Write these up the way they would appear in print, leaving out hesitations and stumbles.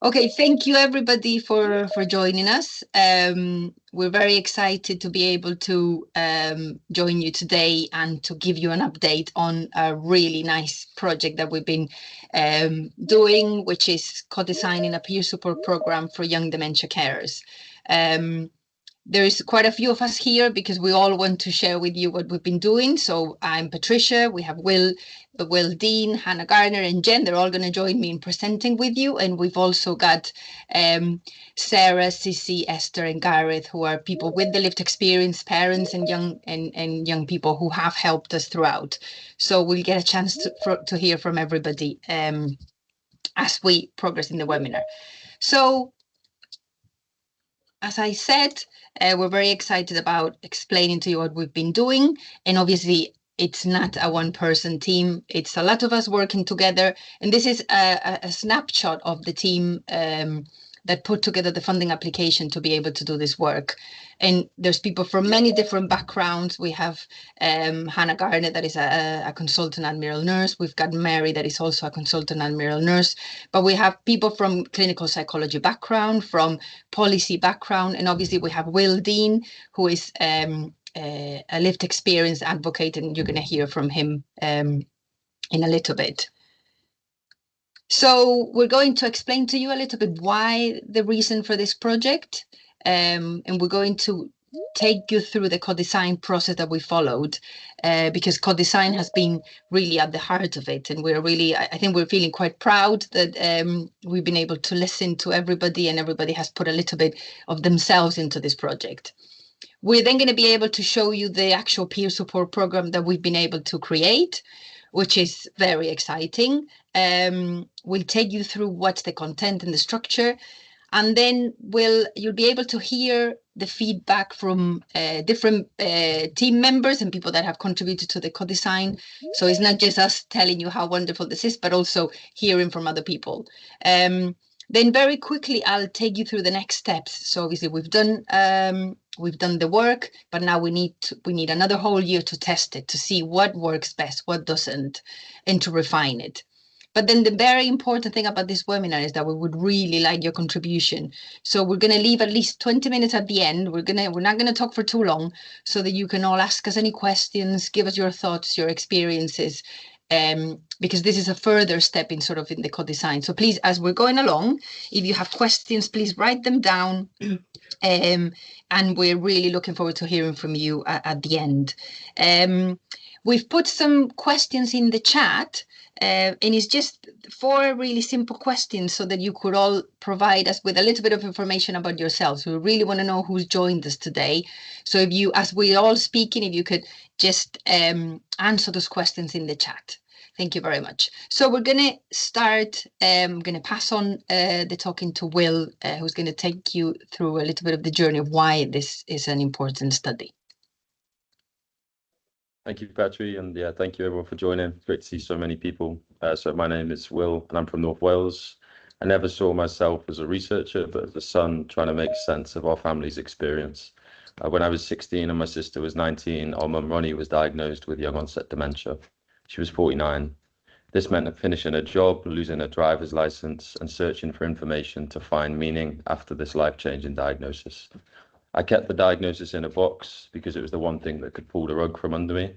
Okay, thank you everybody for joining us. We're very excited to be able to join you today and to give you an update on a really nice project that we've been doing, which is co-designing a peer support program for young dementia carers. There's quite a few of us here because we all want to share with you what we've been doing. So I'm Patricia, we have Will Dean, Hannah Gardner, and Jen. They're all going to join me in presenting with you. And we've also got Sarah, Sissy, Esther, and Gareth, who are people with the lived experience, parents and young people who have helped us throughout. So we'll get a chance to hear from everybody as we progress in the webinar. So as I said, we're very excited about explaining to you what we've been doing. And obviously, it's not a one-person team. It's a lot of us working together. And this is a snapshot of the team that put together the funding application to be able to do this work. And there's people from many different backgrounds. We have Hannah Gardner, that is a consultant admiral nurse. We've got Mary, that is also a consultant admiral nurse. But we have people from clinical psychology background, from policy background, and obviously we have Will Dean, who is a lived experience advocate, and you're going to hear from him in a little bit. So we're going to explain to you a little bit why the reason for this project, and we're going to take you through the co-design process that we followed, because co-design has been really at the heart of it. And we're really, I think we're feeling quite proud that we've been able to listen to everybody, and everybody has put a little bit of themselves into this project. We're then going to be able to show you the actual peer support program that we've been able to create, which is very exciting. We'll take you through what's the content and the structure, and then you'll be able to hear the feedback from different team members and people that have contributed to the co-design. So it's not just us telling you how wonderful this is, but also hearing from other people. Then very quickly, I'll take you through the next steps. So obviously we've done the work, but now we need another whole year to test it, to see what works best, what doesn't, and to refine it. But then the very important thing about this webinar is that we would really like your contribution. So we're going to leave at least 20 minutes at the end. We're not going to talk for too long, so that you can all ask us any questions, give us your thoughts, your experiences, because this is a further step in the co-design. So please, as we're going along, if you have questions, please write them down. And we're really looking forward to hearing from you at the end. We've put some questions in the chat, and it's just 4 really simple questions so that you could all provide us with a little bit of information about yourselves. We really want to know who's joined us today. So if you, as we're all speaking, if you could just answer those questions in the chat. Thank you very much. So we're going to start. I'm going to pass on the talking to Will, who's going to take you through a little bit of the journey of why this is an important study. Thank you, Patricia, and yeah, thank you everyone for joining. It's great to see so many people. So my name is Will, and I'm from North Wales. I never saw myself as a researcher, but as a son trying to make sense of our family's experience. When I was 16 and my sister was 19, our mum Ronnie was diagnosed with young onset dementia. She was 49. This meant finishing a job, losing a driver's license, and searching for information to find meaning after this life-changing diagnosis. I kept the diagnosis in a box because it was the one thing that could pull the rug from under me.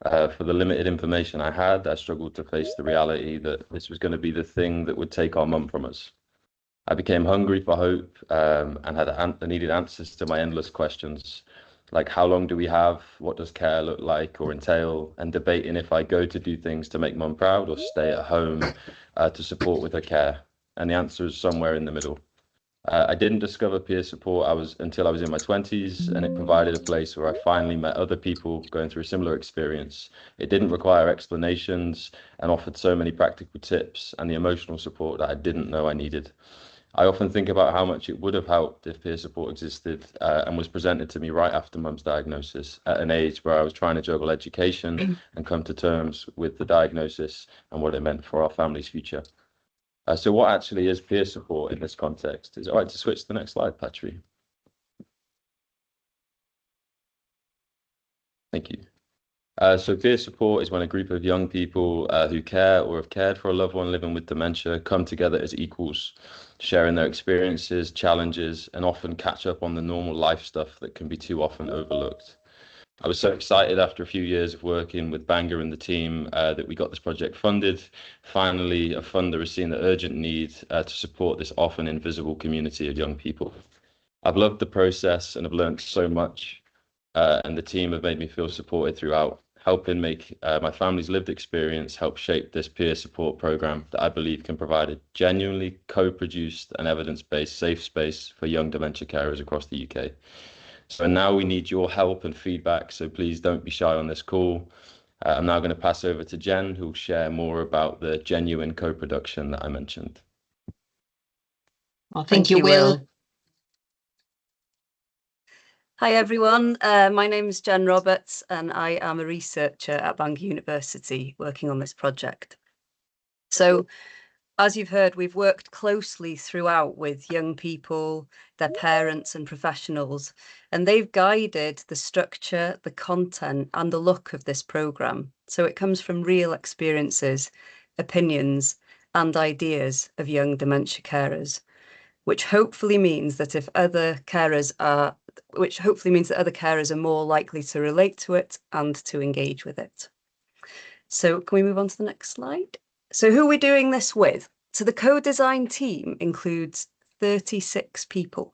For the limited information I had, I struggled to face the reality that this was going to be the thing that would take our mum from us. I became hungry for hope and I needed answers to my endless questions, like how long do we have, what does care look like or entail, and debating if I go to do things to make mum proud or stay at home to support with her care. And the answer is somewhere in the middle. I didn't discover peer support until I was in my 20s, and it provided a place where I finally met other people going through a similar experience. It didn't require explanations and offered so many practical tips and the emotional support that I didn't know I needed. I often think about how much it would have helped if peer support existed and was presented to me right after mum's diagnosis at an age where I was trying to juggle education and come to terms with the diagnosis and what it meant for our family's future. So what actually is peer support in this context? Is it all right to switch to the next slide, Patricia? Thank you. So peer support is when a group of young people who care or have cared for a loved one living with dementia come together as equals, sharing their experiences, challenges, and often catch up on the normal life stuff that can be too often overlooked. I was so excited after a few years of working with Bangor and the team that we got this project funded. Finally, a funder has seen the urgent need to support this often invisible community of young people. I've loved the process and have learned so much, and the team have made me feel supported throughout, helping make my family's lived experience help shape this peer support program that I believe can provide a genuinely co-produced and evidence-based safe space for young dementia carers across the UK. So now we need your help and feedback, so please don't be shy on this call. I'm now going to pass over to Jen, who will share more about the genuine co-production that I mentioned. Well, thank you, Will. Hi everyone, my name is Jen Roberts and I am a researcher at Bangor University working on this project. So as you've heard, we've worked closely throughout with young people, their parents and professionals, and they've guided the structure, the content and the look of this programme. So it comes from real experiences, opinions and ideas of young dementia carers, which hopefully means that other carers are more likely to relate to it and to engage with it. So can we move on to the next slide? So who are we doing this with? So the co-design team includes 36 people,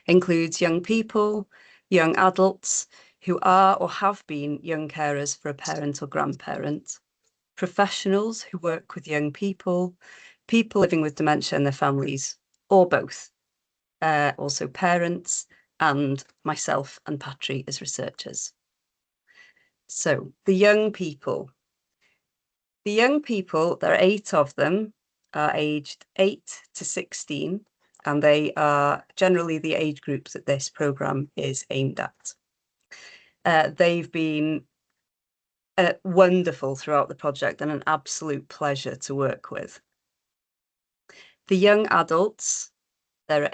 includes young people, young adults who are or have been young carers for a parent or grandparent, professionals who work with young people, people living with dementia and their families, or both, also parents, and myself and Patri as researchers. So the young people. The young people, there are 8 of them, are aged 8 to 16, and they are generally the age groups that this programme is aimed at. They've been wonderful throughout the project and an absolute pleasure to work with. The young adults, there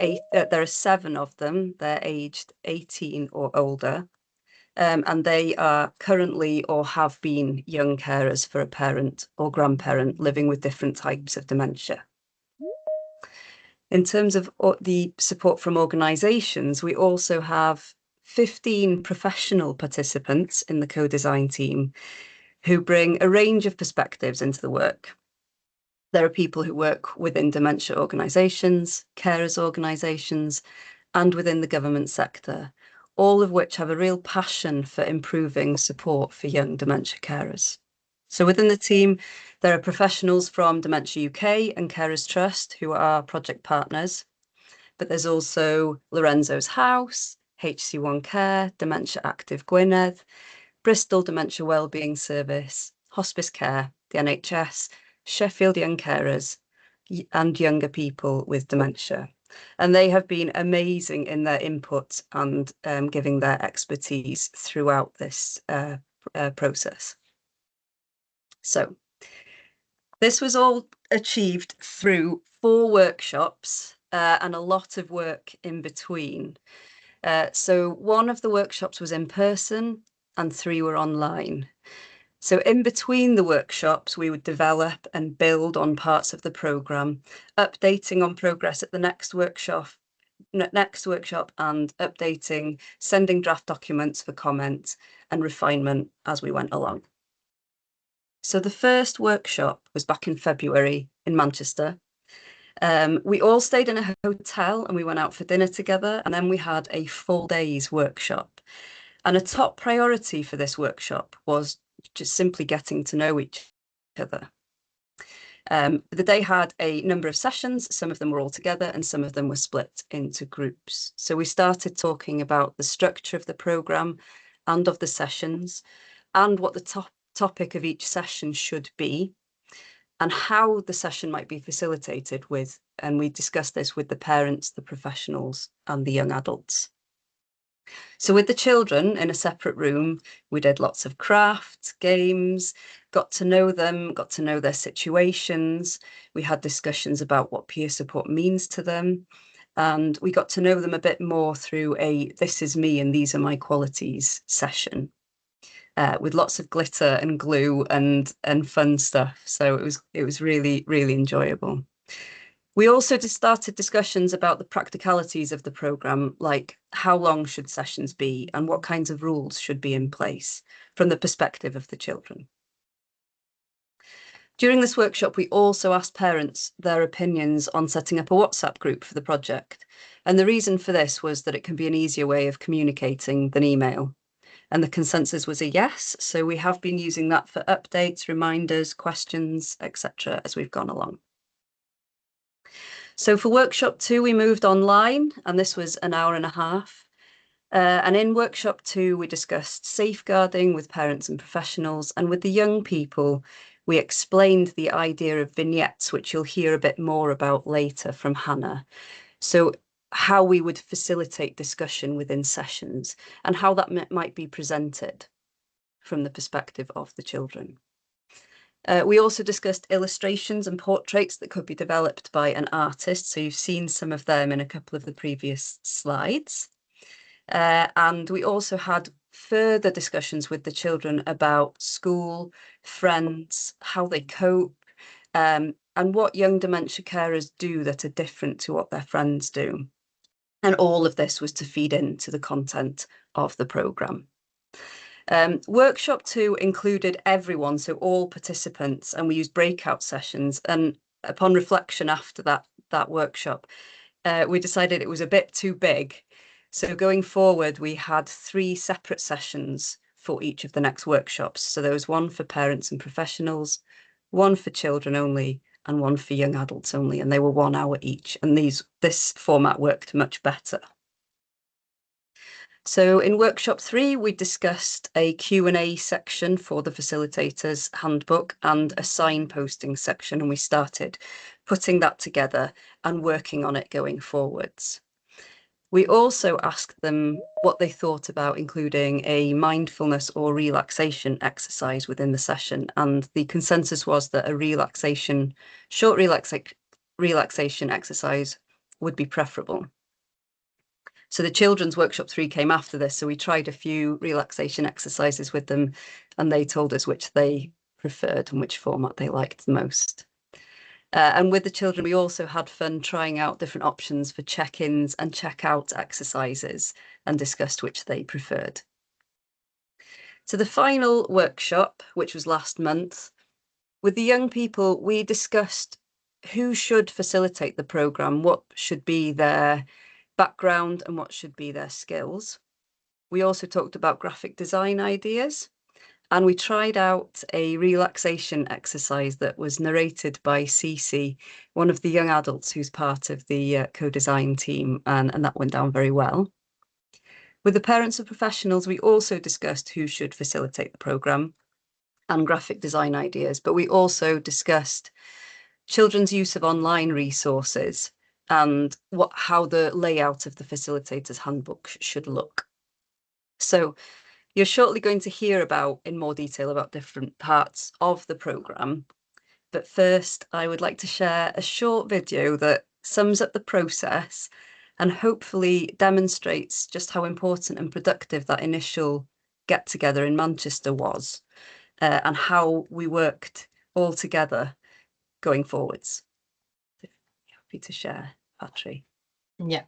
are 7 of them. They're aged 18 or older, and they are currently or have been young carers for a parent or grandparent living with different types of dementia. In terms of the support from organisations, we also have 15 professional participants in the co-design team who bring a range of perspectives into the work. There are people who work within dementia organisations, carers organisations, and within the government sector, all of which have a real passion for improving support for young dementia carers. So within the team, there are professionals from Dementia UK and Carers Trust who are project partners, but there's also Lorenzo's House, HC1 Care, Dementia Active Gwynedd, Bristol Dementia Wellbeing Service, Hospice Care, the NHS, Sheffield Young Carers, and younger people with dementia. And they have been amazing in their input and giving their expertise throughout this process. So this was all achieved through 4 workshops and a lot of work in between. So one of the workshops was in person and 3 were online. So in between the workshops, we would develop and build on parts of the programme, updating on progress at the next workshop and updating, sending draft documents for comment and refinement as we went along. So the first workshop was back in February in Manchester. We all stayed in a hotel and we went out for dinner together, and then we had a full day's workshop. And a top priority for this workshop was just simply getting to know each other. The day had a number of sessions. Some of them were all together and some of them were split into groups. So we started talking about the structure of the programme and of the sessions and what the topic of each session should be and how the session might be facilitated with. And we discussed this with the parents, the professionals and the young adults. So with the children in a separate room, we did lots of crafts, games, got to know them, got to know their situations. We had discussions about what peer support means to them. And we got to know them a bit more through a "this is me and these are my qualities" session. with lots of glitter and glue and fun stuff. So it was really, really enjoyable. We also just started discussions about the practicalities of the programme, like how long should sessions be and what kinds of rules should be in place from the perspective of the children. During this workshop, we also asked parents their opinions on setting up a WhatsApp group for the project. And the reason for this was that it can be an easier way of communicating than email. And the consensus was a yes. So we have been using that for updates, reminders, questions, etc. as we've gone along. So for workshop 2, we moved online, and this was an hour and a half. And in workshop 2, we discussed safeguarding with parents and professionals, and with the young people, we explained the idea of vignettes, which you'll hear a bit more about later from Hannah. So how we would facilitate discussion within sessions and how that might be presented from the perspective of the children. We also discussed illustrations and portraits that could be developed by an artist. So you've seen some of them in a couple of the previous slides. And we also had further discussions with the children about school, friends, how they cope, and what young dementia carers do that are different to what their friends do. And all of this was to feed into the content of the programme. Workshop 2 included everyone, so all participants, and we used breakout sessions. And upon reflection after that workshop, we decided it was a bit too big. So going forward, we had 3 separate sessions for each of the next workshops. So there was one for parents and professionals, one for children only, and one for young adults only, and they were 1 hour each. And this format worked much better. So in workshop 3, we discussed a Q&A section for the facilitator's handbook and a signposting section, and we started putting that together and working on it going forwards. We also asked them what they thought about including a mindfulness or relaxation exercise within the session, and the consensus was that a short relaxation exercise would be preferable. So the children's workshop 3 came after this, so we tried a few relaxation exercises with them, and they told us which they preferred and which format they liked the most. And with the children, we also had fun trying out different options for check-ins and check-out exercises and discussed which they preferred. So the final workshop, which was last month, with the young people, we discussed who should facilitate the programme, what should be their background and what should be their skills. We also talked about graphic design ideas, and we tried out a relaxation exercise that was narrated by Cece, one of the young adults who's part of the co-design team, and that went down very well. With the parents and professionals, we also discussed who should facilitate the programme and graphic design ideas, but we also discussed children's use of online resources and how the layout of the facilitator's handbook should look. So you're shortly going to hear in more detail about different parts of the programme. But first, I would like to share a short video that sums up the process and hopefully demonstrates just how important and productive that initial get-together in Manchester was, and how we worked all together going forwards. Happy to share, Patri. Yeah.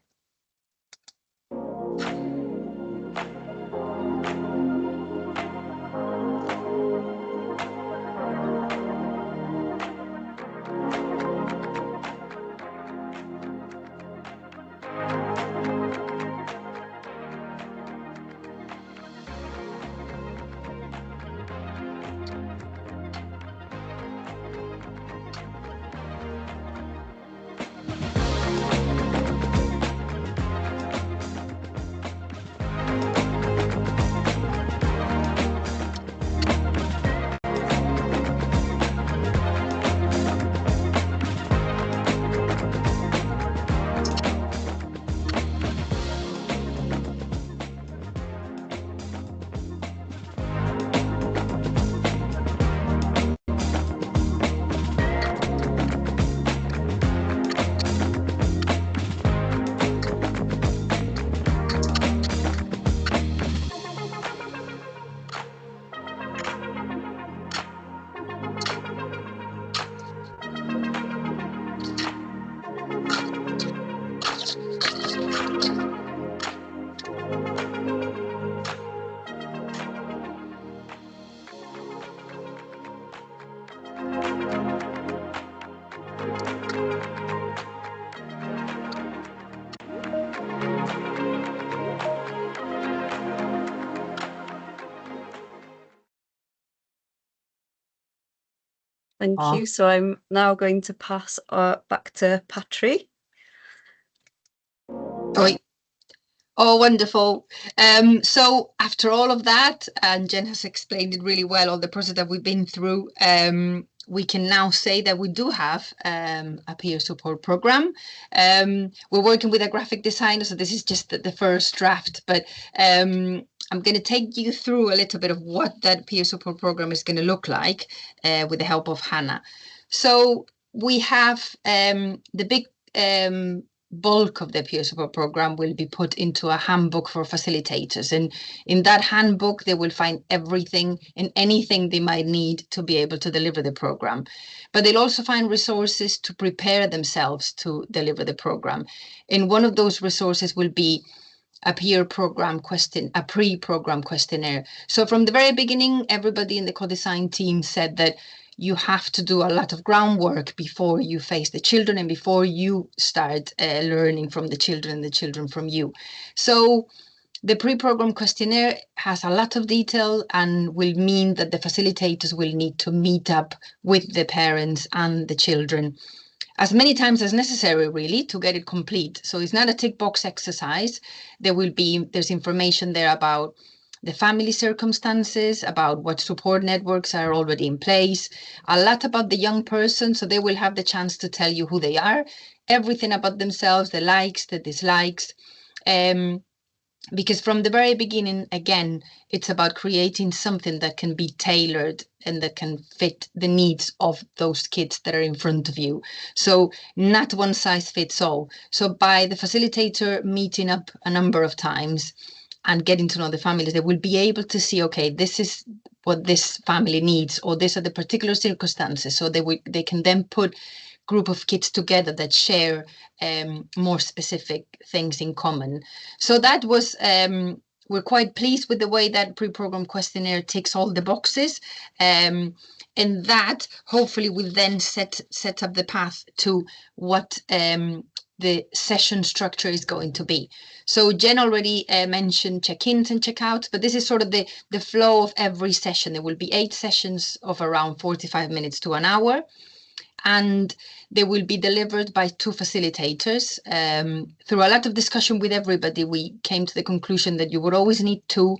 Thank you. So I'm now going to pass back to Patri. Oh, wonderful. So after all of that, and Jen has explained it really well, all the process that we've been through, we can now say that we do have a peer support program. We're working with a graphic designer, so this is just the first draft, but I'm going to take you through a little bit of what that peer support program is going to look like with the help of Hannah. So we have the big bulk of the peer support program will be put into a handbook for facilitators, and in that handbook they will find everything and anything they might need to be able to deliver the program, but they'll also find resources to prepare themselves to deliver the program. And one of those resources will be a pre-program questionnaire. So from the very beginning, everybody in the co-design team said that you have to do a lot of groundwork before you face the children and before you start learning from the children and the children from you. So the pre-program questionnaire has a lot of detail and will mean that the facilitators will need to meet up with the parents and the children as many times as necessary, really, to get it complete. So it's not a tick box exercise. There's information there about the family circumstances, about what support networks are already in place, a lot about the young person, so they will have the chance to tell you who they are, everything about themselves, the likes, the dislikes, because from the very beginning, again, it's about creating something that can be tailored and that can fit the needs of those kids that are in front of you. So not one size fits all. So by the facilitator meeting up a number of times and getting to know the families, they will be able to see, okay, this is what this family needs, or these are the particular circumstances. So they can then put group of kids together that share more specific things in common. So that was, we're quite pleased with the way that pre-program questionnaire ticks all the boxes. And that hopefully will then set up the path to what the session structure is going to be. So Jen already mentioned check-ins and check-outs, but this is sort of the flow of every session. There will be 8 sessions of around 45 minutes to an hour. And they will be delivered by 2 facilitators. Through a lot of discussion with everybody, we came to the conclusion that you would always need 2,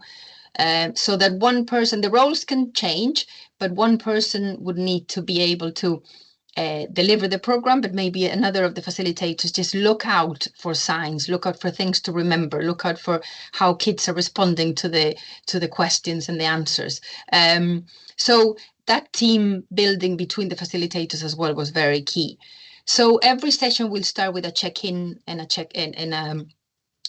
so that one person, the roles can change, but one person would need to be able to deliver the program, but maybe another of the facilitators just look out for signs, look out for things to remember, look out for how kids are responding to the questions and the answers. So that team building between the facilitators as well was very key. So every session will start with a check-in and a check-in and a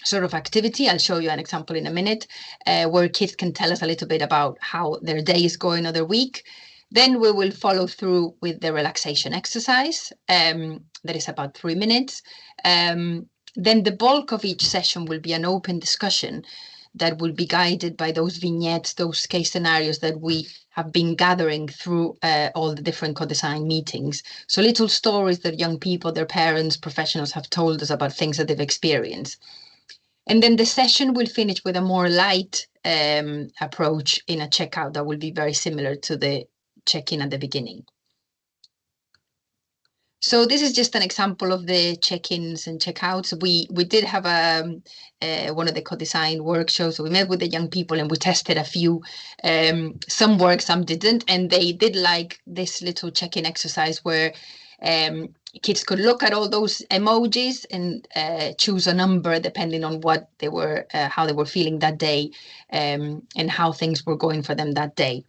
sort of activity. I'll show you an example in a minute, where kids can tell us a little bit about how their day is going or their week. Then we will follow through with the relaxation exercise. That is about 3 minutes. Then the bulk of each session will be an open discussion that will be guided by those vignettes, those case scenarios that we have been gathering through all the different co-design meetings. So little stories that young people, their parents, professionals have told us about things that they've experienced. And then the session will finish with a more light approach in a checkout that will be very similar to the check-in at the beginning. So this is just an example of the check-ins and check-outs. We did have one of the co-design workshops. So we met with the young people and we tested a few. Some worked, some didn't, and they did like this little check-in exercise where kids could look at all those emojis and choose a number depending on what they were, how they were feeling that day, and how things were going for them that day.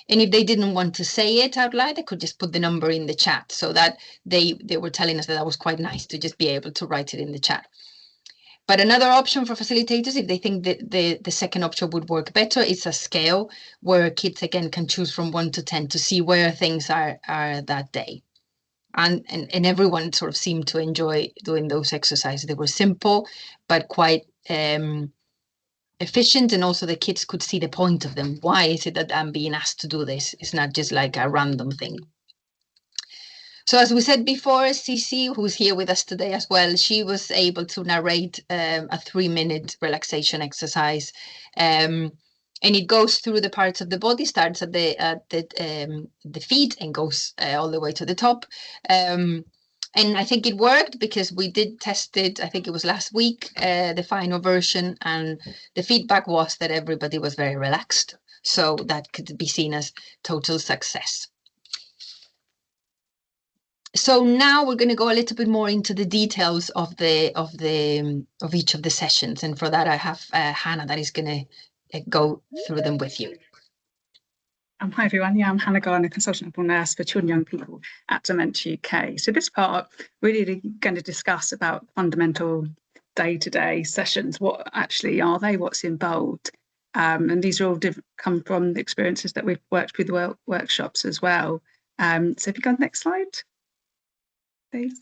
And if they didn't want to say it out loud, they could just put the number in the chat. So that they were telling us that was quite nice to just be able to write it in the chat. But another option for facilitators, if they think that the second option would work better, is a scale where kids again can choose from 1 to 10 to see where things are that day. And everyone sort of seemed to enjoy doing those exercises. They were simple, but quite efficient, and also the kids could see the point of them. Why is it that I'm being asked to do this? It's not just like a random thing. So as we said before, Cici, who's here with us today as well, she was able to narrate a 3-minute relaxation exercise. And it goes through the parts of the body, starts at the feet and goes all the way to the top. And I think it worked because we did test it, I think it was last week, the final version, and the feedback was that everybody was very relaxed. So that could be seen as total success. So now we're going to go a little bit more into the details of each of the sessions. And for that, I have Hannah that is going to go through them with you. Hi everyone, I'm Hannah Garner, consultant nurse for children and young people at Dementia UK. So this part, we're really going to discuss about fundamental day-to-day sessions. What actually are they? What's involved? And these are all come from the experiences that we've worked with workshops as well. So if you go on the next slide, please.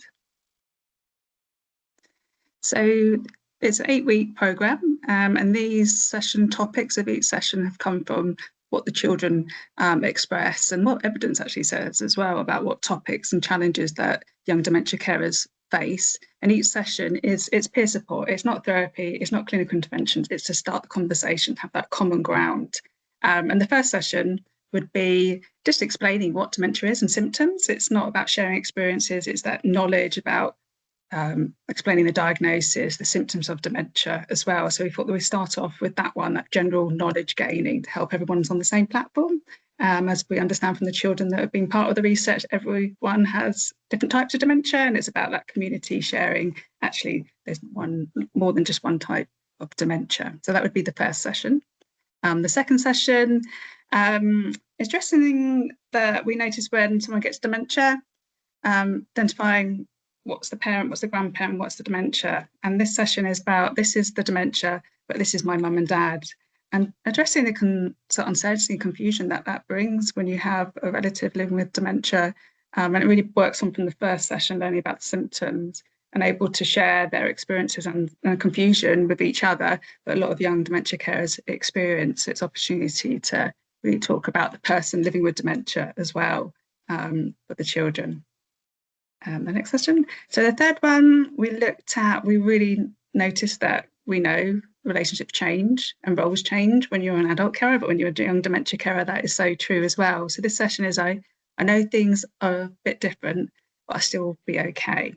So it's an 8-week programme, and these session topics of each session have come from what the children express and what evidence actually says as well about what topics and challenges that young dementia carers face. And each session it's peer support. It's not therapy, it's not clinical interventions, it's to start the conversation, have that common ground. And the first session would be just explaining what dementia is and symptoms. It's not about sharing experiences, it's that knowledge about explaining the diagnosis, the symptoms of dementia as well. So we thought that we start off with that one, that general knowledge gaining, to help everyone's on the same platform. As we understand from the children that have been part of the research, everyone has different types of dementia, and it's about that community sharing. Actually, there's more than just one type of dementia. So that would be the first session. The second session is addressing that we notice when someone gets dementia, identifying what's the parent, what's the grandparent, what's the dementia. And this session is about, this is the dementia, but this is my mum and dad. And addressing the uncertainty and confusion that brings when you have a relative living with dementia. And it really works on from the first session, learning about the symptoms and able to share their experiences and confusion with each other. But a lot of young dementia carers experience its opportunity to really talk about the person living with dementia as well, for the children. The next session. So the third one we really noticed that we know relationships change and roles change when you're an adult carer, but when you're a young dementia carer, that is so true as well. So this session is, I know things are a bit different, but I still will be okay.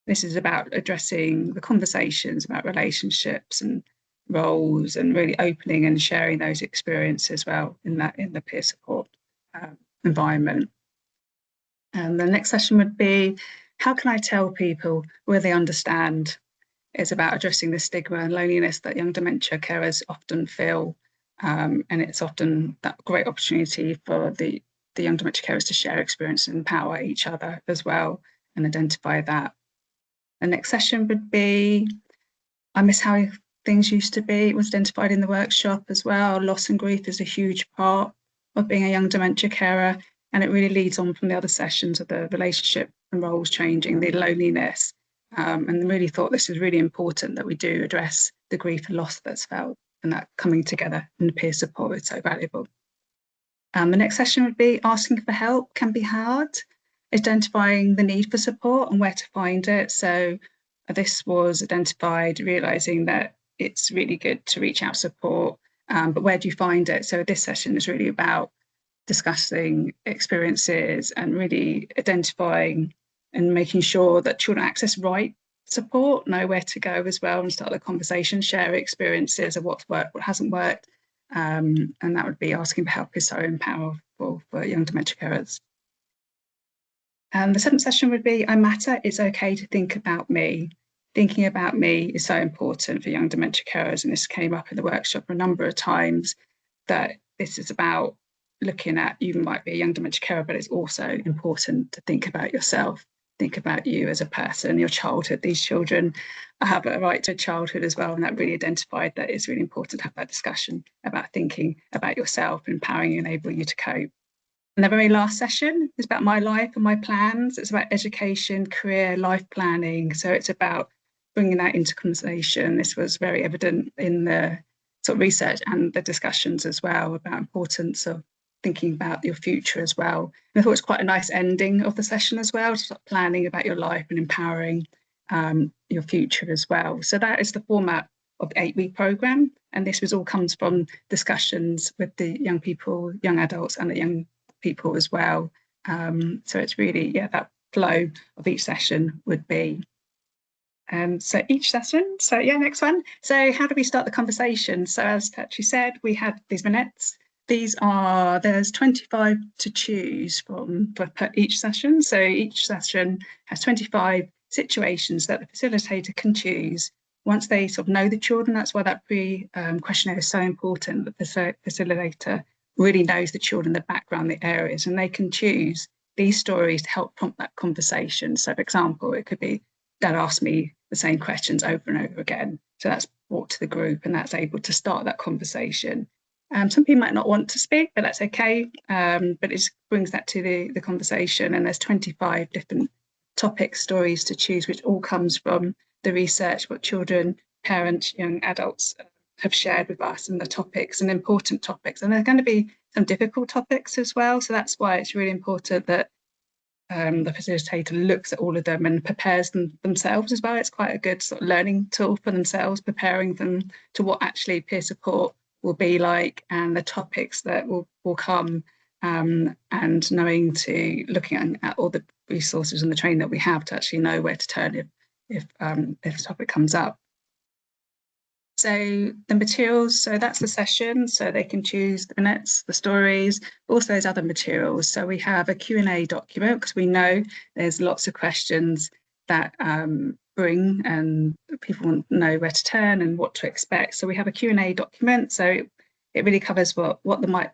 This is about addressing the conversations about relationships and roles and really opening and sharing those experiences as well in the peer support environment. And the next session would be, how can I tell people where they understand? It's about addressing the stigma and loneliness that young dementia carers often feel. And it's often that great opportunity for the young dementia carers to share experience and empower each other as well and identify that. The next session would be, I miss how things used to be. It was identified in the workshop as well. Loss and grief is a huge part of being a young dementia carer. And it really leads on from the other sessions of the relationship and roles changing, the loneliness. And really thought this is really important that we do address the grief and loss that's felt, and that coming together in the peer support is so valuable. The next session would be asking for help can be hard, identifying the need for support and where to find it. So this was identified, realising that it's really good to reach out support, but where do you find it? So this session is really about discussing experiences and really identifying and making sure that children access right support, know where to go as well, and start the conversation, share experiences of what's worked, what hasn't worked. And that would be asking for help is so powerful for young dementia carers. And the seventh session would be, I matter, it's okay to think about me. Thinking about me is so important for young dementia carers, and this came up in the workshop a number of times, that this is about looking at, you might be a young dementia carer, but it's also important to think about yourself, think about you as a person, your childhood. These children have a right to childhood as well, and that really identified that it's really important to have that discussion about thinking about yourself, empowering you, enable you to cope. And the very last session is about my life and my plans. It's about education, career, life planning. So it's about bringing that into conversation. This was very evident in the sort of research and the discussions as well about importance of thinking about your future as well. And I thought it was quite a nice ending of the session as well, to start planning about your life and empowering your future as well. So that is the format of the 8-week programme. And this all comes from discussions with the young people, young adults and the young people as well. So it's really, that flow of each session would be. So each session, next one. So how do we start the conversation? So as Patricia said, we had these minutes. There's 25 to choose from for each session. So each session has 25 situations that the facilitator can choose. Once they sort of know the children, that's why that questionnaire is so important. The facilitator really knows the children, the background, the areas, and they can choose these stories to help prompt that conversation. So for example, it could be, Dad asked me the same questions over and over again. So that's brought to the group and that's able to start that conversation. Some people might not want to speak, but that's okay. But it brings that to the conversation. And there's 25 different topic stories to choose, which all comes from the research, what children, parents, young adults have shared with us, and the topics and important topics. And there's going to be some difficult topics as well. So that's why it's really important that the facilitator looks at all of them and prepares themselves as well. It's quite a good sort of learning tool for themselves, preparing them to what actually peer support will be like and the topics that will come, and looking at all the resources and the training that we have to actually know where to turn if a topic comes up. So the materials, so that's the session, so they can choose the minutes, the stories, also those other materials. So we have a Q&A document because we know there's lots of questions that bring and people want to know where to turn and what to expect. So we have a Q&A document. So it really covers what the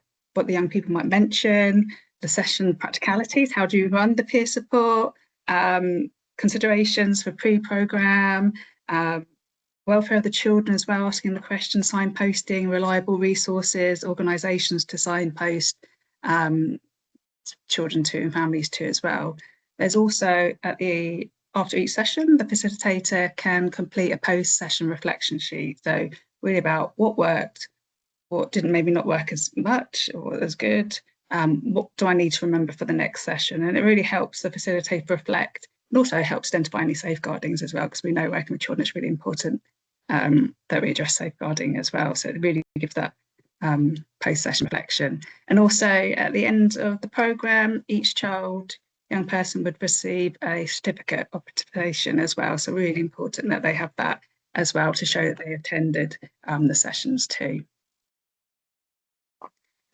young people might mention, the session practicalities, how do you run the peer support, considerations for pre-programme, welfare of the children as well, asking the question, signposting, reliable resources, organisations to signpost children to and families to as well. There's also after each session, the facilitator can complete a post-session reflection sheet. So really about what worked, what didn't maybe not work as much or as good, what do I need to remember for the next session? And it really helps the facilitator reflect. It also helps identify any safeguardings as well, because we know working with children is really important that we address safeguarding as well. So it really gives that post-session reflection. And also at the end of the programme, each young person would receive a certificate of participation as well. So really important that they have that as well to show that they attended the sessions too.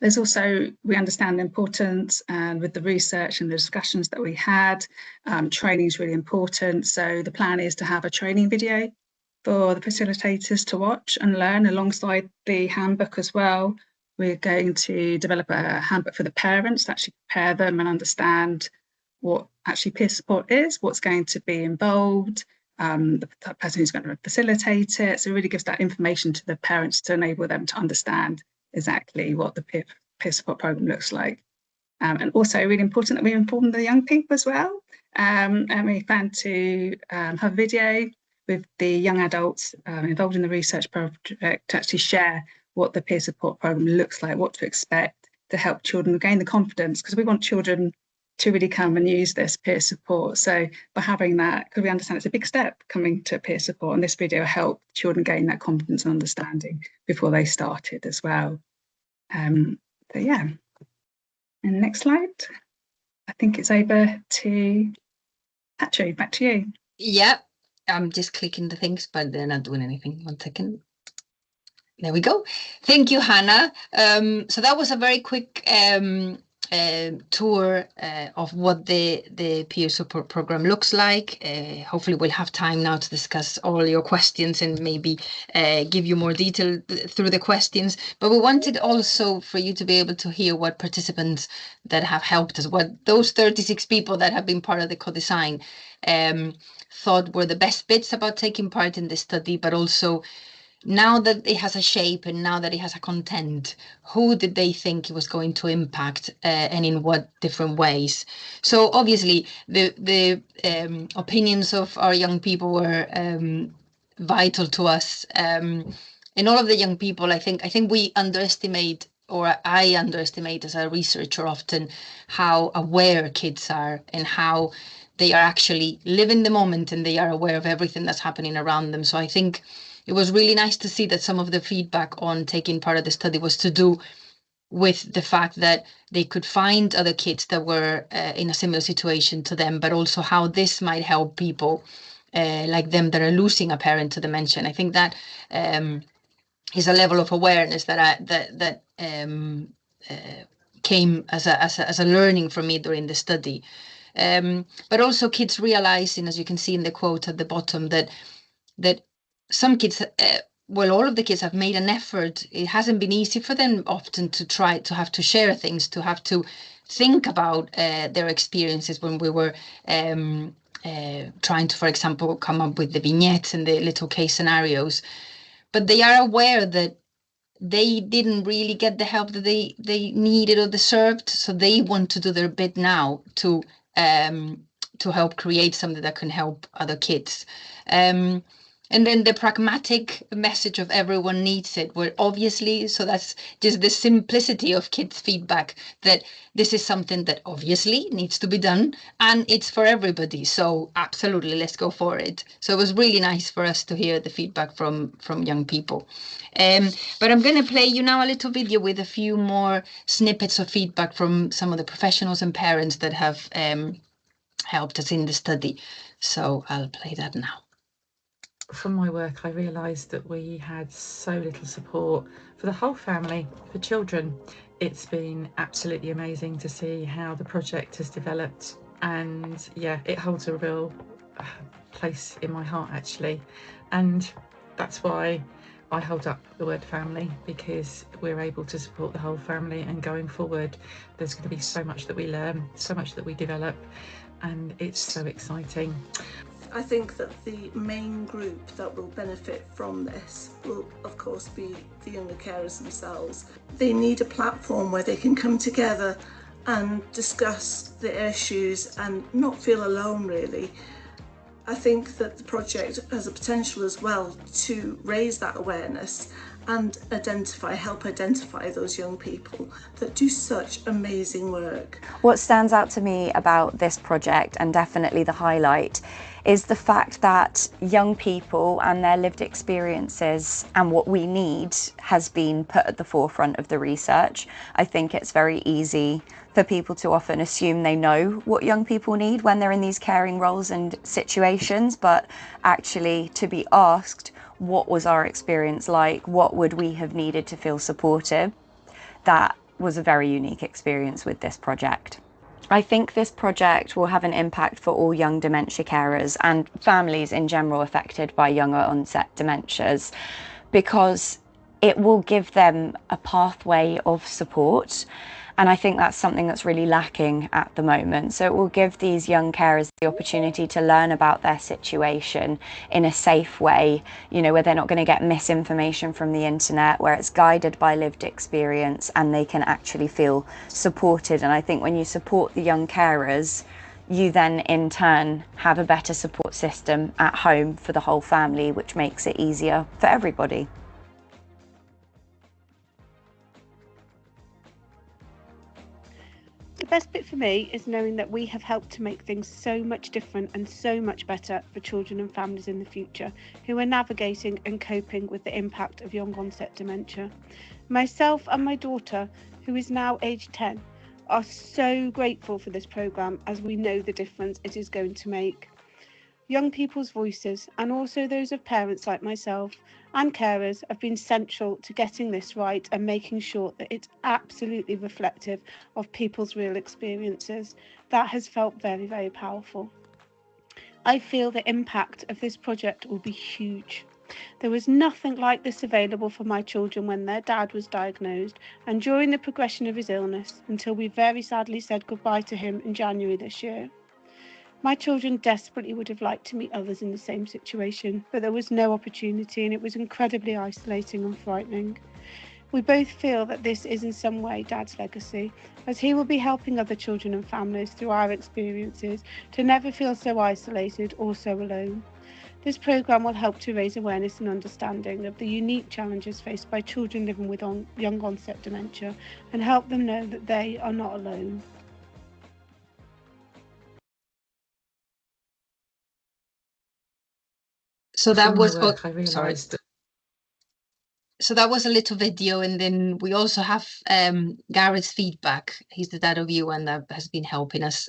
There's also, we understand the importance, and with the research and the discussions that we had, training is really important. So the plan is to have a training video for the facilitators to watch and learn alongside the handbook as well. We're going to develop a handbook for the parents to actually prepare them and understand what actually peer support is, what's going to be involved, the person who's going to facilitate it. So it really gives that information to the parents to enable them to understand exactly what the peer support programme looks like. And also really important that we inform the young people as well. And we plan to have a video with the young adults involved in the research project to actually share what the peer support programme looks like, what to expect, to help children gain the confidence, because we want children to really come and use this peer support. So by having that, because we understand it's a big step coming to peer support, and this video helped children gain that confidence and understanding before they started as well. So yeah, and next slide. I think it's over to Patricia, back to you. Yeah, I'm just clicking the things, but they're not doing anything. 1 second. There we go. Thank you, Hannah. So that was a very quick tour of what the peer support program looks like. Hopefully we'll have time now to discuss all your questions and maybe give you more detail through the questions. But we wanted also for you to be able to hear what participants that have helped us, what those 36 people that have been part of the co-design thought were the best bits about taking part in this study, but also now that it has a shape and now that it has a content, who did they think it was going to impact and in what different ways? So obviously the opinions of our young people were vital to us. And all of the young people, I think we underestimate, or I underestimate as a researcher often, how aware kids are and how they are actually living the moment and they are aware of everything that's happening around them. So I think it was really nice to see that some of the feedback on taking part of the study was to do with the fact that they could find other kids that were in a similar situation to them, but also how this might help people like them that are losing a parent to dementia. And I think that is a level of awareness that came as a learning for me during the study. But also kids realizing, as you can see in the quote at the bottom, that some kids, well, all of the kids have made an effort. It hasn't been easy for them often to try to have to share things, to have to think about their experiences when we were trying to, for example, come up with the vignettes and the little case scenarios. But they are aware that they didn't really get the help that they needed or deserved. So they want to do their bit now to help create something that can help other kids. And then the pragmatic message of everyone needs it, where obviously, so that's just the simplicity of kids' feedback, that this is something that obviously needs to be done and it's for everybody. So absolutely, let's go for it. So it was really nice for us to hear the feedback from young people. But I'm going to play you now a little video with a few more snippets of feedback from some of the professionals and parents that have helped us in the study. So I'll play that now. From my work, I realised that we had so little support for the whole family, for children. It's been absolutely amazing to see how the project has developed, and yeah, it holds a real place in my heart actually, and that's why I hold up the word family, because we're able to support the whole family, and going forward there's going to be so much that we learn, so much that we develop, and it's so exciting. I think that the main group that will benefit from this will of course be the younger carers themselves. They need a platform where they can come together and discuss the issues and not feel alone really. I think that the project has a potential as well to raise that awareness and help identify those young people that do such amazing work. What stands out to me about this project, and definitely the highlight, is the fact that young people and their lived experiences and what we need has been put at the forefront of the research. I think it's very easy for people to often assume they know what young people need when they're in these caring roles and situations, but actually to be asked, what was our experience like? What would we have needed to feel supported? That was a very unique experience with this project. I think this project will have an impact for all young dementia carers and families in general affected by younger onset dementias, because it will give them a pathway of support. And I think that's something that's really lacking at the moment. So it will give these young carers the opportunity to learn about their situation in a safe way, you know, where they're not going to get misinformation from the internet, where it's guided by lived experience and they can actually feel supported. And I think when you support the young carers, you then in turn have a better support system at home for the whole family, which makes it easier for everybody. The best bit for me is knowing that we have helped to make things so much different and so much better for children and families in the future who are navigating and coping with the impact of young onset dementia. Myself and my daughter, who is now aged 10, are so grateful for this programme, as we know the difference it is going to make. Young people's voices, and also those of parents like myself and carers, have been central to getting this right and making sure that it's absolutely reflective of people's real experiences. That has felt very, very powerful. I feel the impact of this project will be huge. There was nothing like this available for my children when their dad was diagnosed and during the progression of his illness, until we very sadly said goodbye to him in January this year. My children desperately would have liked to meet others in the same situation, but there was no opportunity, and it was incredibly isolating and frightening. We both feel that this is in some way Dad's legacy, as he will be helping other children and families through our experiences to never feel so isolated or so alone. This programme will help to raise awareness and understanding of the unique challenges faced by children living with young onset dementia, and help them know that they are not alone. So that From was my work, I realised that so that was a little video, and then we also have Gareth's feedback. He's the dad of you, and that has been helping us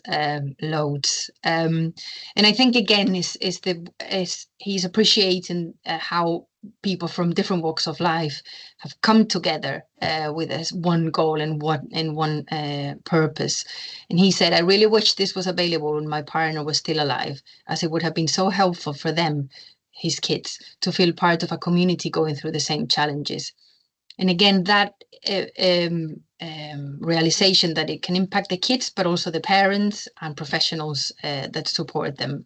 loads. And I think again is he's appreciating how people from different walks of life have come together with us one goal and one purpose. And he said, "I really wish this was available when my partner was still alive, as it would have been so helpful for them, his kids, to feel part of a community going through the same challenges." And again, that realization that it can impact the kids, but also the parents and professionals that support them.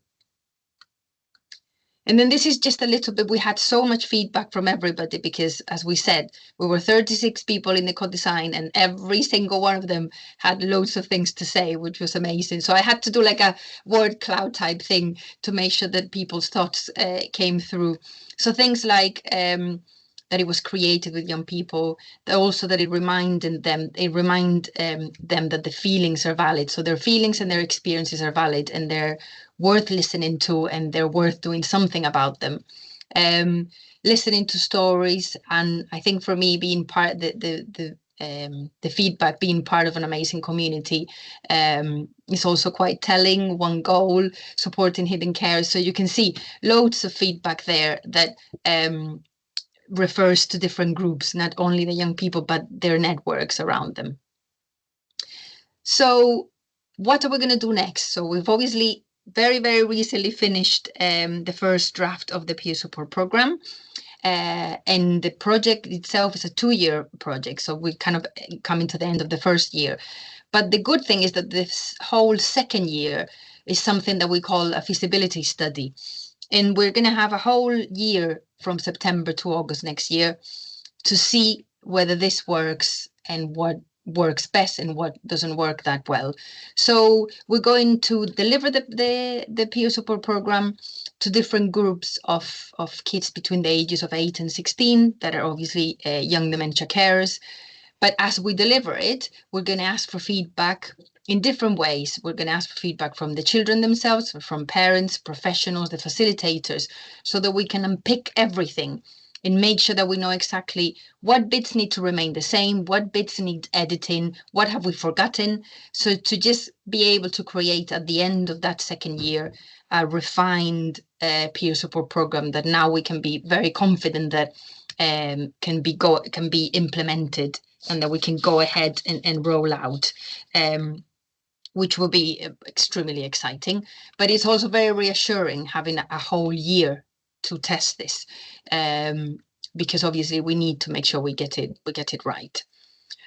And then this is just a little bit, we had so much feedback from everybody because, as we said, we were 36 people in the co-design and every single one of them had loads of things to say, which was amazing. So I had to do like a word cloud type thing to make sure that people's thoughts came through. So things like that it was created with young people, also that it reminded them that the feelings are valid. So their feelings and their experiences are valid, and they're worth listening to, and they're worth doing something about them. Listening to stories, and I think for me, being part the feedback, being part of an amazing community is also quite telling. One goal, supporting hidden care. So you can see loads of feedback there that refers to different groups, not only the young people, but their networks around them. So what are we going to do next? So we've obviously very, very recently finished the first draft of the peer support program. And the project itself is a 2-year project. So we're kind of coming to the end of the first year. But the good thing is that this whole second year is something that we call a feasibility study. And we're going to have a whole year from September to August next year to see whether this works and what works best and what doesn't work that well. So we're going to deliver the peer support program to different groups of kids between the ages of 8 and 16 that are obviously young dementia carers. But as we deliver it, we're going to ask for feedback in different ways. We're going to ask for feedback from the children themselves, from parents, professionals, the facilitators, so that we can unpick everything and make sure that we know exactly what bits need to remain the same, what bits need editing, what have we forgotten. So to just be able to create at the end of that second year a refined peer support program that now we can be very confident that can be implemented and that we can go ahead and roll out, which will be extremely exciting. But it's also very reassuring having a whole year to test this, because obviously we need to make sure we get it right.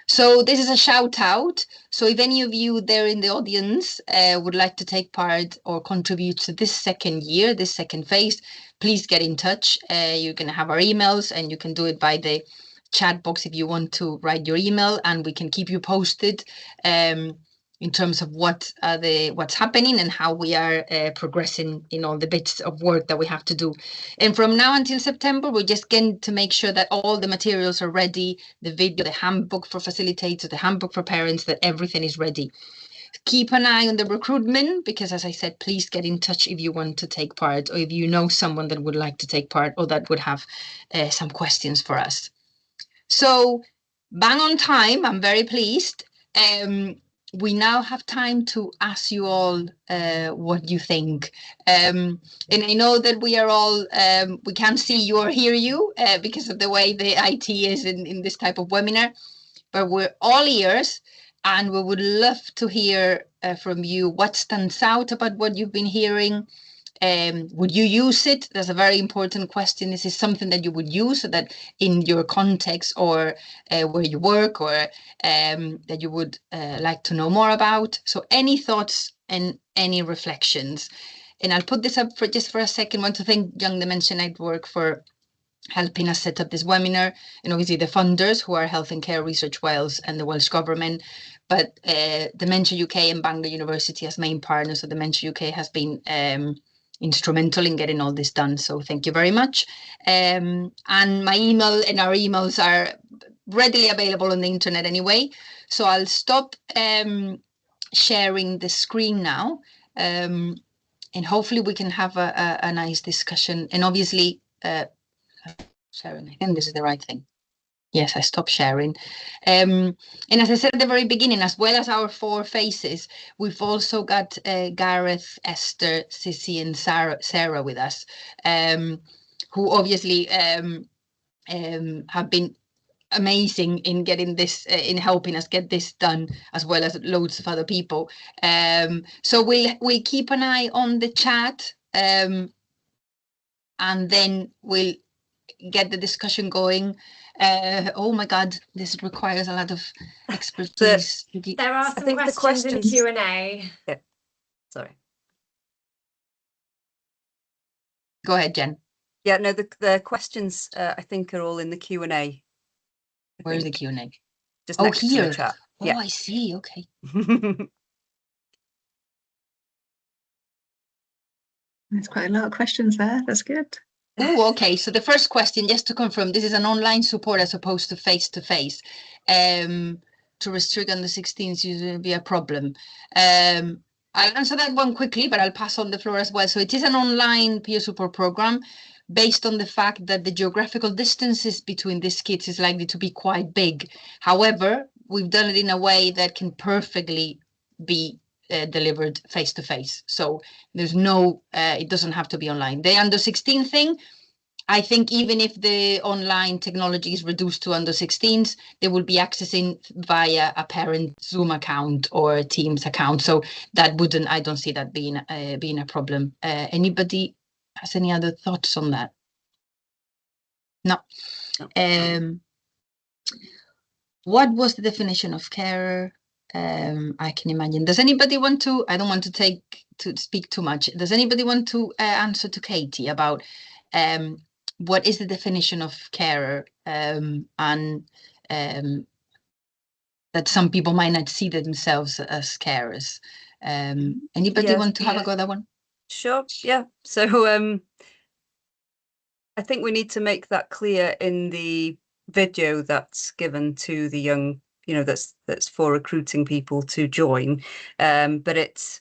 So this is a shout out. So if any of you there in the audience would like to take part or contribute to this second year, this second phase, please get in touch. You can have our emails, and you can do it by the chat box if you want to write your email, and we can keep you posted in terms of what's happening and how we are progressing in all the bits of work that we have to do. And from now until September, we're just going to make sure that all the materials are ready, the video, the handbook for facilitators, the handbook for parents, that everything is ready. Keep an eye on the recruitment, because as I said, please get in touch if you want to take part, or if you know someone that would like to take part or that would have some questions for us. So bang on time, I'm very pleased. We now have time to ask you all what you think. And I know that we are all, we can't see you or hear you because of the way the IT is in this type of webinar, but we're all ears, and we would love to hear from you what stands out about what you've been hearing. Would you use it? That's a very important question. Is this something that you would use, so that in your context or where you work, or that you would like to know more about? So any thoughts and any reflections? And I'll put this up for just for a second. I want to thank Young Dementia Network for helping us set up this webinar, and obviously the funders, who are Health and Care Research Wales and the Welsh Government, but Dementia UK and Bangor University as main partners. So Dementia UK has been instrumental in getting all this done. So thank you very much. And my email and our emails are readily available on the internet anyway. So I'll stop sharing the screen now, and hopefully we can have a nice discussion. And obviously, sharing, I think this is the right thing. Yes, I stopped sharing. And as I said at the very beginning, as well as our 4 faces, we've also got Gareth, Esther, Sissy, and Sarah with us, who obviously have been amazing in getting this, in helping us get this done, as well as loads of other people. So we'll keep an eye on the chat, and then we'll get the discussion going. Oh my God, this requires a lot of expertise. There are some questions in Q&A. Yeah. Sorry. Go ahead, Jen. Yeah, no, the questions I think are all in the Q&A. Where's the Q&A? Just Oh, next to here. the chat. Oh, Yeah. I see. Okay. There's quite a lot of questions there. That's good. Oh, okay. So the first question, just to confirm, this is an online support as opposed to face-to-face. To restrict on the 16th usually be a problem. I'll answer that one quickly, but I'll pass on the floor as well. So it is an online peer support program based on the fact that the geographical distances between these kids is likely to be quite big. However, we've done it in a way that can perfectly be delivered face-to-face. So there's no, it doesn't have to be online. The under 16 thing, I think even if the online technology is reduced to under 16s, they will be accessing via a parent Zoom account or a Teams account. So that wouldn't, I don't see that being a problem. Anybody has any other thoughts on that? No. What was the definition of carer? I can imagine. Does anybody want to, I don't want to speak too much. Does anybody want to answer to Katie about what is the definition of carer, and that some people might not see themselves as carers? Anybody Yes. want to have a go at that one? Sure. Yeah. So I think we need to make that clear in the video that's given to the young, you know, that's for recruiting people to join. But it's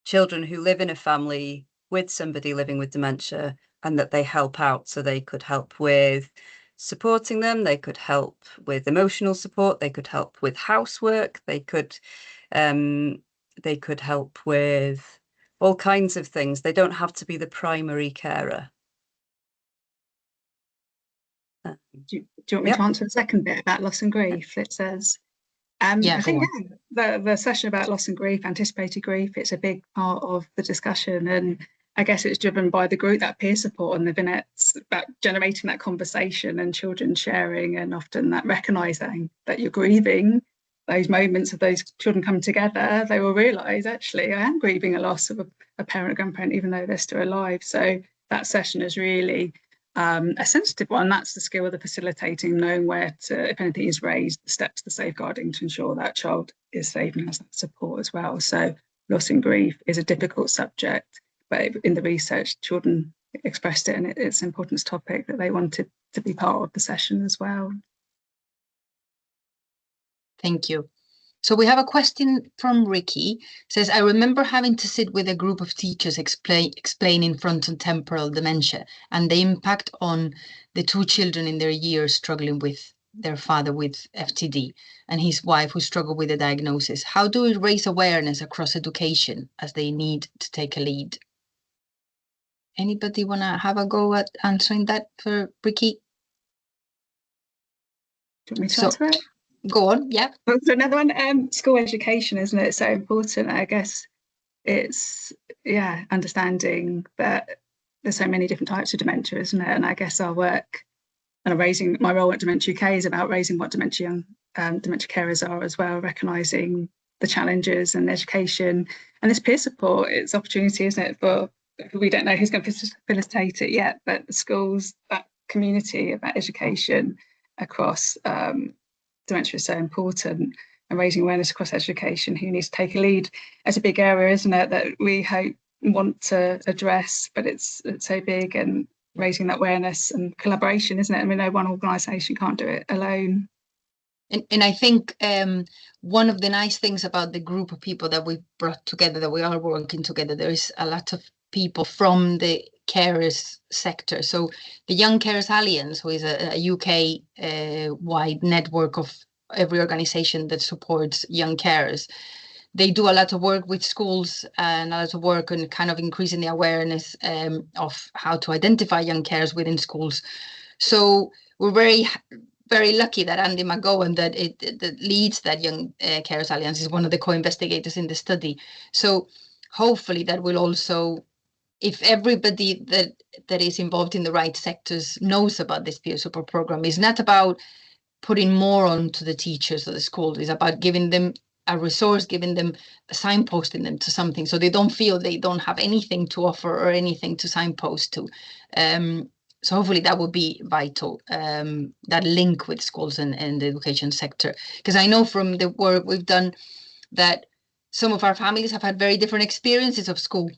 children who live in a family with somebody living with dementia, and that they help out. So they could help with supporting them, they could help with emotional support, they could help with housework, they could help with all kinds of things. They don't have to be the primary carer. Do you want me to answer the second bit about loss and grief? It says, I think the session about loss and grief, anticipated grief, it's a big part of the discussion, and I guess it's driven by the group, that peer support and the vignettes, about generating that conversation and children sharing, and often that recognising that you're grieving those moments of those children come together. They will realise, actually, I am grieving a loss of a parent or grandparent, even though they're still alive. So that session is really a sensitive one. That's the skill of the facilitating, knowing where to, if anything is raised, the steps to safeguarding to ensure that child is safe and has that support as well. So loss and grief is a difficult subject, but in the research, children expressed it, and it's an important topic that they wanted to be part of the session as well. Thank you. So we have a question from Ricky. It says, I remember having to sit with a group of teachers explaining frontotemporal dementia and the impact on the 2 children in their years struggling with their father with FTD and his wife who struggle with the diagnosis. How do we raise awareness across education as they need to take a lead? Anybody want to have a go at answering that for Ricky? Do you want me to answer it? Go on, yeah. So another one, school education, isn't it? So important. I guess it's, yeah, understanding that there's so many different types of dementia, isn't it? And I guess our work and raising, my role at Dementia UK is about raising what dementia carers are as well, recognising the challenges and education. And this peer support, it's opportunity, isn't it, for, we don't know who's going to facilitate it yet, but the schools, that community about education across dementia is so important, and raising awareness across education, who needs to take a lead. It's a big area, isn't it, that we want to address, but it's so big, and raising that awareness and collaboration, isn't it? I mean, no one organisation can't do it alone. And I think one of the nice things about the group of people that we brought together, that we are working together, there is a lot of people from the carers sector. So the Young Carers Alliance, who is a UK wide network of every organization that supports young carers, they do a lot of work with schools and a lot of work on kind of increasing the awareness of how to identify young carers within schools. So we're very lucky that Andy McGowan, that leads that Young Carers Alliance, is one of the co-investigators in the study. So hopefully that will also, if everybody that is involved in the right sectors knows about this peer support program, it's not about putting more onto the teachers or the schools. It's about giving them a resource, giving them, signposting them to something, so they don't feel they don't have anything to offer or anything to signpost to. So hopefully that will be vital, that link with schools and the education sector. Because I know from the work we've done that some of our families have had very different experiences of school.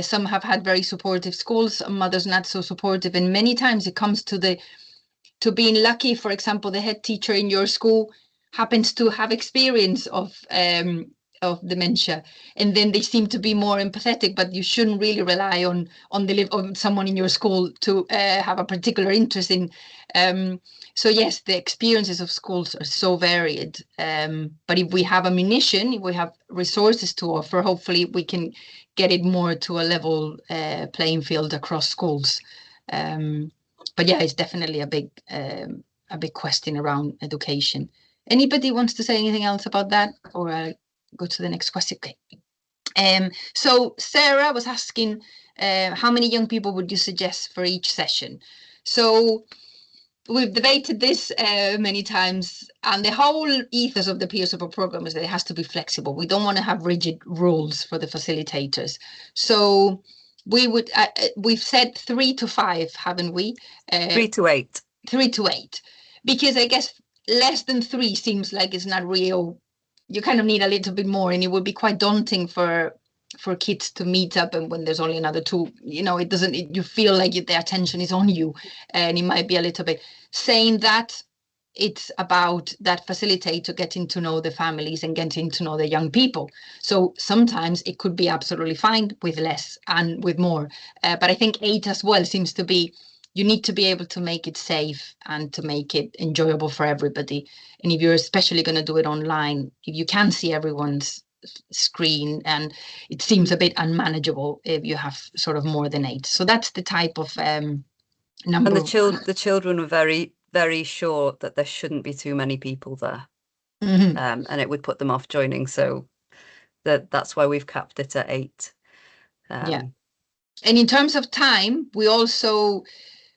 Some have had very supportive schools, some mothers not so supportive, and many times it comes to being lucky. For example, the head teacher in your school happens to have experience of dementia, and then they seem to be more empathetic, but you shouldn't really rely on someone in your school to have a particular interest in. So yes, the experiences of schools are so varied, but if we have ammunition, if we have resources to offer, hopefully we can get it more to a level playing field across schools. But yeah, it's definitely a big question around education. Anybody wants to say anything else about that, or I'll go to the next question? Okay. So Sarah was asking, how many young people would you suggest for each session? So we've debated this many times, and the whole ethos of the peer support program is that it has to be flexible. We don't want to have rigid rules for the facilitators. So we've said 3 to 5, haven't we? 3 to 8. 3 to 8, because I guess less than 3 seems like it's not real. You kind of need a little bit more, and it would be quite daunting for kids to meet up, and when there's only another 2, it doesn't, you feel like their attention is on you, and it might be a little bit. Saying that, it's about that facilitator getting to know the families and getting to know the young people. So sometimes it could be absolutely fine with less and with more, but I think 8 as well seems to be, you need to be able to make it safe and to make it enjoyable for everybody. And if you're especially going to do it online, if you can see everyone's screen, and it seems a bit unmanageable if you have sort of more than 8. So that's the type of number. And the children were very, very sure that there shouldn't be too many people there. Mm-hmm. And it would put them off joining. So that's why we've capped it at 8. Yeah. And in terms of time, we also,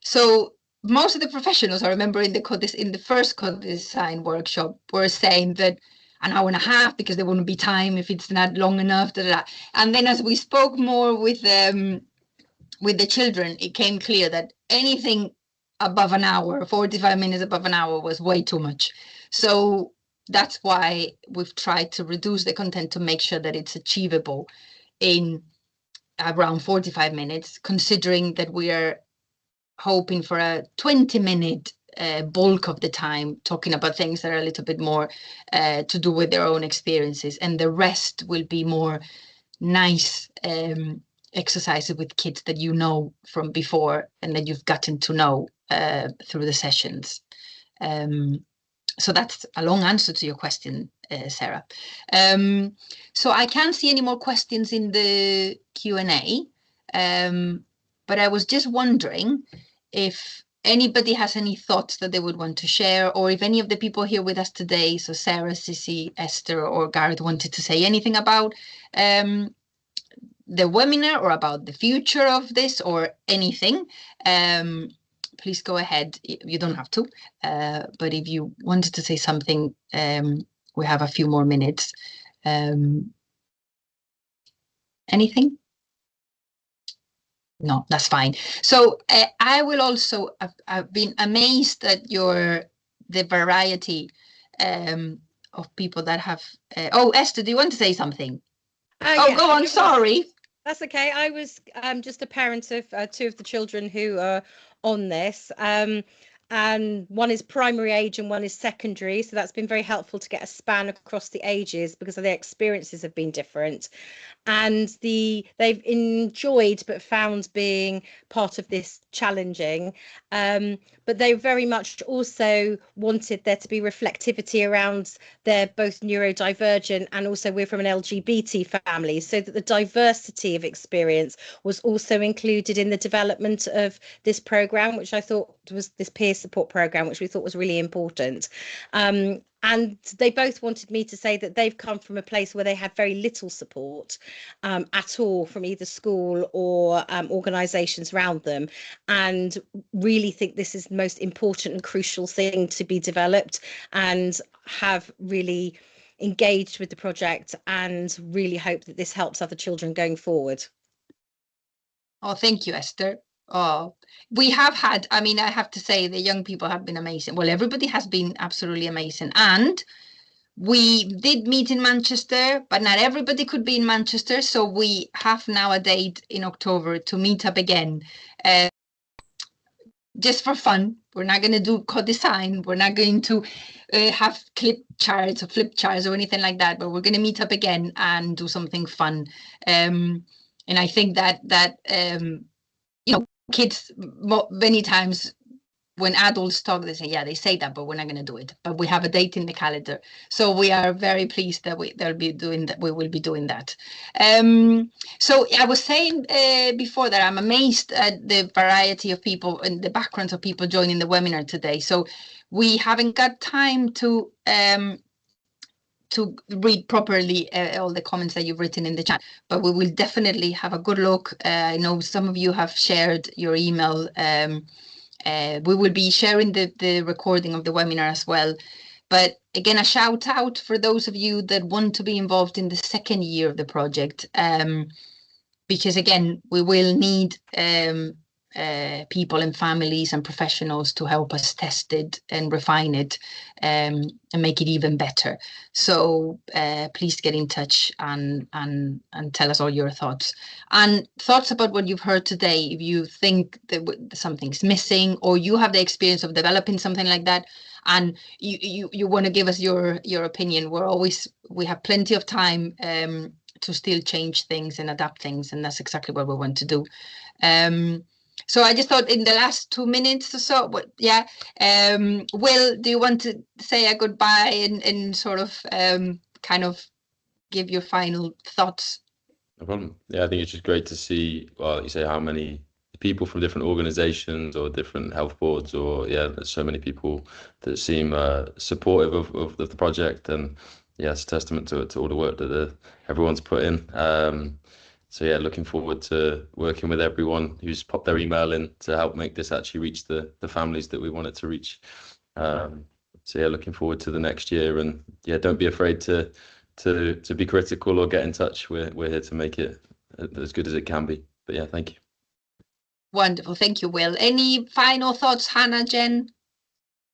so most of the professionals, I remember in the first co-design workshop, were saying that an hour and a half, because there wouldn't be time if it's not long enough. And then as we spoke more with the children, it came clear that anything above an hour, 45 minutes above an hour, was way too much. So that's why we've tried to reduce the content to make sure that it's achievable in around 45 minutes, considering that we are hoping for a 20-minute bulk of the time talking about things that are a little bit more to do with their own experiences, and the rest will be more nice exercises with kids that you know from before and that you've gotten to know through the sessions. So that's a long answer to your question, Sarah. So I can't see any more questions in the Q&A, but I was just wondering if anybody has any thoughts that they would want to share, or if any of the people here with us today, so Sarah, Sissy, Esther, or Gareth, wanted to say anything about the webinar or about the future of this or anything. Please go ahead. You don't have to, but if you wanted to say something, we have a few more minutes. Anything? No, that's fine. So I will also, I've been amazed at the variety of people that have. Oh, Esther, do you want to say something? Yeah. Go on. Sorry. That's okay. I was just a parent of 2 of the children who are on this. And and one is primary age and one is secondary. So that's been very helpful to get a span across the ages because their experiences have been different. And they've enjoyed but found being part of this challenging, but they very much also wanted there to be reflectivity around they're both neurodivergent and also we're from an LGBT family, so that the diversity of experience was also included in the development of this program, which I thought was this peer support program, which we thought was really important. And they both wanted me to say that they've come from a place where they had very little support at all from either school or organisations around them, and really think this is the most important and crucial thing to be developed, and have really engaged with the project and really hope that this helps other children going forward. Oh, thank you, Esther. Oh, we have had, I mean, I have to say the young people have been amazing. Well, everybody has been absolutely amazing. And we did meet in Manchester, but not everybody could be in Manchester. So we have now a date in October to meet up again. Just for fun. We're not going to do co-design. We're not going to have clip charts or flip charts or anything like that, but we're going to meet up again and do something fun. And I think that you know, kids many times when adults talk, they say, yeah, they say that, but we're not going to do it. But we have a date in the calendar, so we are very pleased that we will be doing that. So I was saying before that I'm amazed at the variety of people and the backgrounds of people joining the webinar today. So we haven't got time to read properly all the comments that you've written in the chat, but we will definitely have a good look. I know some of you have shared your email. We will be sharing the recording of the webinar as well. But again, a shout out for those of you that want to be involved in the second year of the project, because again, we will need people and families and professionals to help us test it and refine it and make it even better. So please get in touch and tell us all your thoughts and thoughts about what you've heard today. If you think that something's missing or you have the experience of developing something like that and you want to give us your opinion, we have plenty of time to still change things and adapt things, and that's exactly what we want to do. So I just thought in the last 2 minutes or so, Will, do you want to say a goodbye and sort of kind of give your final thoughts? No problem. Yeah, I think it's just great to see, well, you say how many people from different organizations or different health boards, or there's so many people that seem supportive of the project, and it's a testament to all the work that everyone's put in. So looking forward to working with everyone who's popped their email in to help make this actually reach the families that we want it to reach. So looking forward to the next year, and don't be afraid to be critical or get in touch. We're here to make it as good as it can be. But thank you. Wonderful, thank you, Will. Any final thoughts, Hannah, Jen?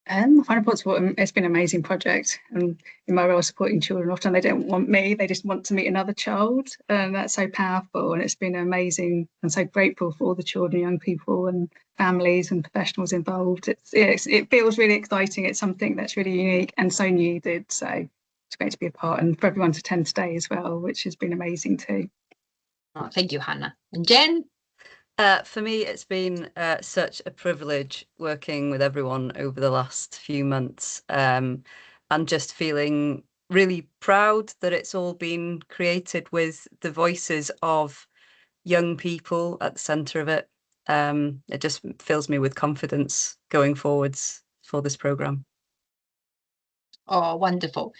My final thoughts were it's been an amazing project, and in my role supporting children, often they don't want me, they just want to meet another child, and that's so powerful. And it's been amazing, and so grateful for all the children, young people and families and professionals involved. It feels really exciting. It's something that's really unique and so needed, so it's great to be a part, and for everyone to attend today as well, which has been amazing too. Oh, thank you, Hannah. And Jen? For me, it's been such a privilege working with everyone over the last few months, and just feeling really proud that it's all been created with the voices of young people at the centre of it. It just fills me with confidence going forwards for this programme. Oh, wonderful.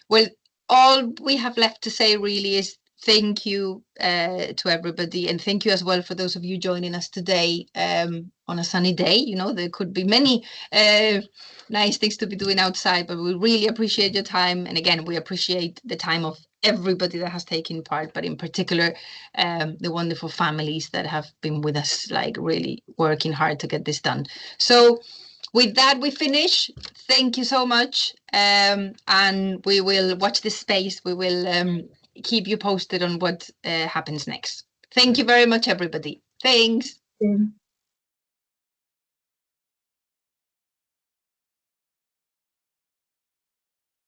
Well, all we have left to say really is thank you to everybody, and thank you as well for those of you joining us today on a sunny day. You know, there could be many nice things to be doing outside, but we really appreciate your time. And again, we appreciate the time of everybody that has taken part, but in particular the wonderful families that have been with us, like really working hard to get this done. So with that, we finish. Thank you so much, and we will watch this space. We will keep you posted on what happens next. Thank you very much, everybody. Thanks.